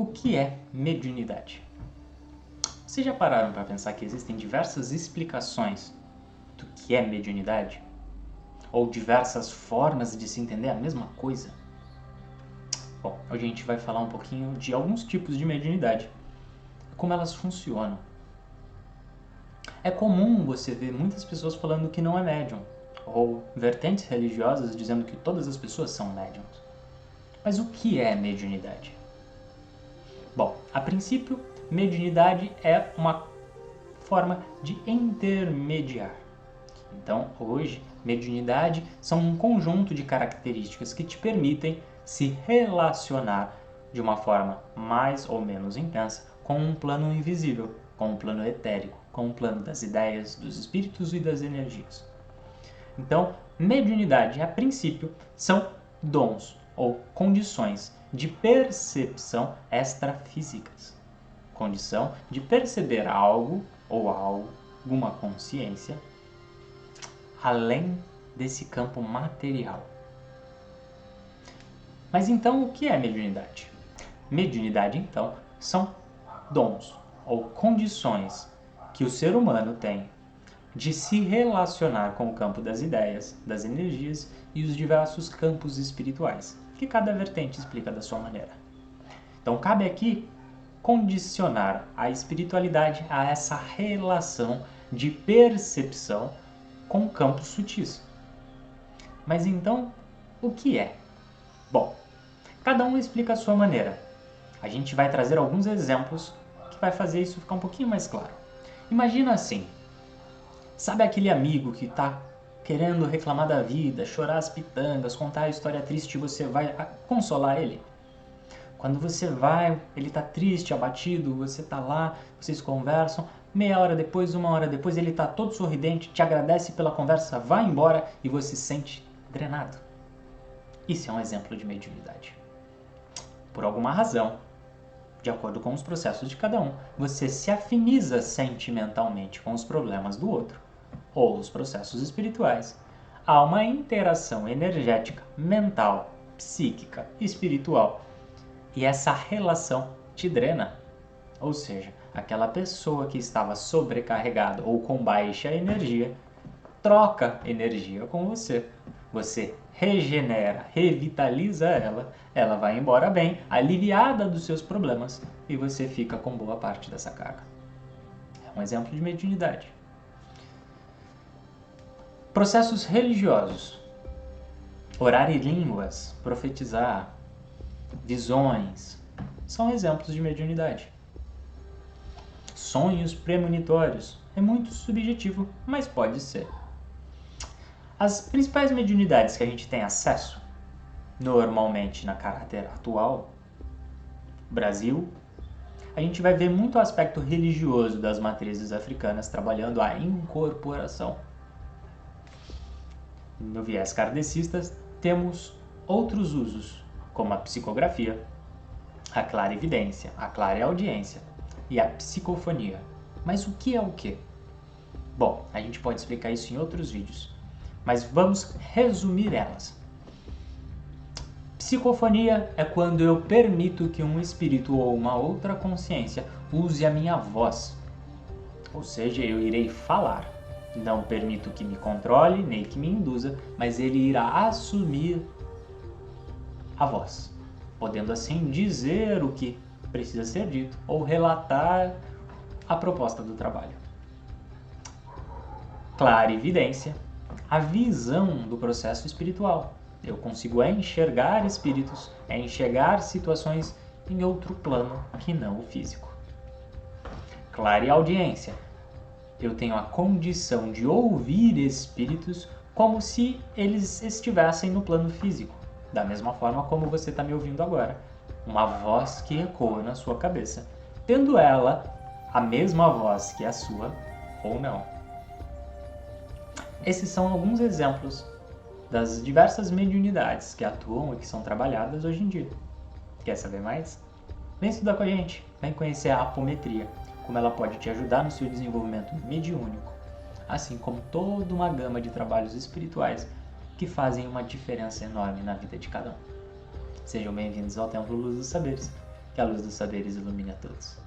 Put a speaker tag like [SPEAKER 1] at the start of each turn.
[SPEAKER 1] O que é mediunidade? Vocês já pararam para pensar que existem diversas explicações do que é mediunidade? Ou diversas formas de se entender a mesma coisa? Bom, hoje a gente vai falar um pouquinho de alguns tipos de mediunidade, como elas funcionam. É comum você ver muitas pessoas falando que não é médium, ou vertentes religiosas dizendo que todas as pessoas são médiums. Mas o que é mediunidade? Bom, a princípio, mediunidade é uma forma de intermediar. Então, hoje, mediunidade são um conjunto de características que te permitem se relacionar de uma forma mais ou menos intensa com um plano invisível, com um plano etérico, com um plano das ideias, dos espíritos e das energias. Então, mediunidade, a princípio, são dons ou condições de percepção extrafísicas. Condição de perceber algo ou alguma consciência além desse campo material. Mas então, o que é mediunidade? Mediunidade, então, são dons ou condições que o ser humano tem de se relacionar com o campo das ideias, das energias e os diversos campos espirituais, que cada vertente explica da sua maneira. Então, cabe aqui condicionar a espiritualidade a essa relação de percepção com campos sutis. Mas então, o que é? Bom, cada um explica a sua maneira. A gente vai trazer alguns exemplos que vai fazer isso ficar um pouquinho mais claro. Imagina assim, sabe aquele amigo que está querendo reclamar da vida, chorar as pitangas, contar a história triste e você vai consolar ele? Quando você vai, ele está triste, abatido, você está lá, vocês conversam, meia hora depois, uma hora depois, ele está todo sorridente, te agradece pela conversa, vai embora e você se sente drenado. Isso é um exemplo de mediunidade. Por alguma razão, de acordo com os processos de cada um, você se afiniza sentimentalmente com os problemas do outro, ou os processos espirituais. Há uma interação energética, mental, psíquica, espiritual, e essa relação te drena. Ou seja, aquela pessoa que estava sobrecarregada ou com baixa energia, troca energia com você. Você regenera, revitaliza ela, ela vai embora bem, aliviada dos seus problemas, e você fica com boa parte dessa carga. É um exemplo de mediunidade. Processos religiosos. Orar em línguas, profetizar, visões, são exemplos de mediunidade. Sonhos premonitórios, é muito subjetivo, mas pode ser. As principais mediunidades que a gente tem acesso, normalmente na caráter atual, Brasil, a gente vai ver muito o aspecto religioso das matrizes africanas trabalhando a incorporação. No viés kardecista, temos outros usos, como a psicografia, a clarividência, a clareaudiência e a psicofonia. Mas o que é o quê? Bom, a gente pode explicar isso em outros vídeos, mas vamos resumir elas. Psicofonia é quando eu permito que um espírito ou uma outra consciência use a minha voz. Ou seja, eu irei falar. Não permito que me controle, nem que me induza, mas ele irá assumir a voz, podendo assim dizer o que precisa ser dito ou relatar a proposta do trabalho. Clarividência, a visão do processo espiritual. Eu consigo enxergar espíritos, enxergar situações em outro plano que não o físico. Clareaudiência, eu tenho a condição de ouvir espíritos como se eles estivessem no plano físico, da mesma forma como você está me ouvindo agora. Uma voz que ecoa na sua cabeça, tendo ela a mesma voz que a sua ou não. Esses são alguns exemplos das diversas mediunidades que atuam e que são trabalhadas hoje em dia. Quer saber mais? Vem estudar com a gente, vem conhecer a apometria, como ela pode te ajudar no seu desenvolvimento mediúnico, assim como toda uma gama de trabalhos espirituais que fazem uma diferença enorme na vida de cada um. Sejam bem-vindos ao Templo Luz dos Saberes. Que a luz dos saberes ilumine a todos.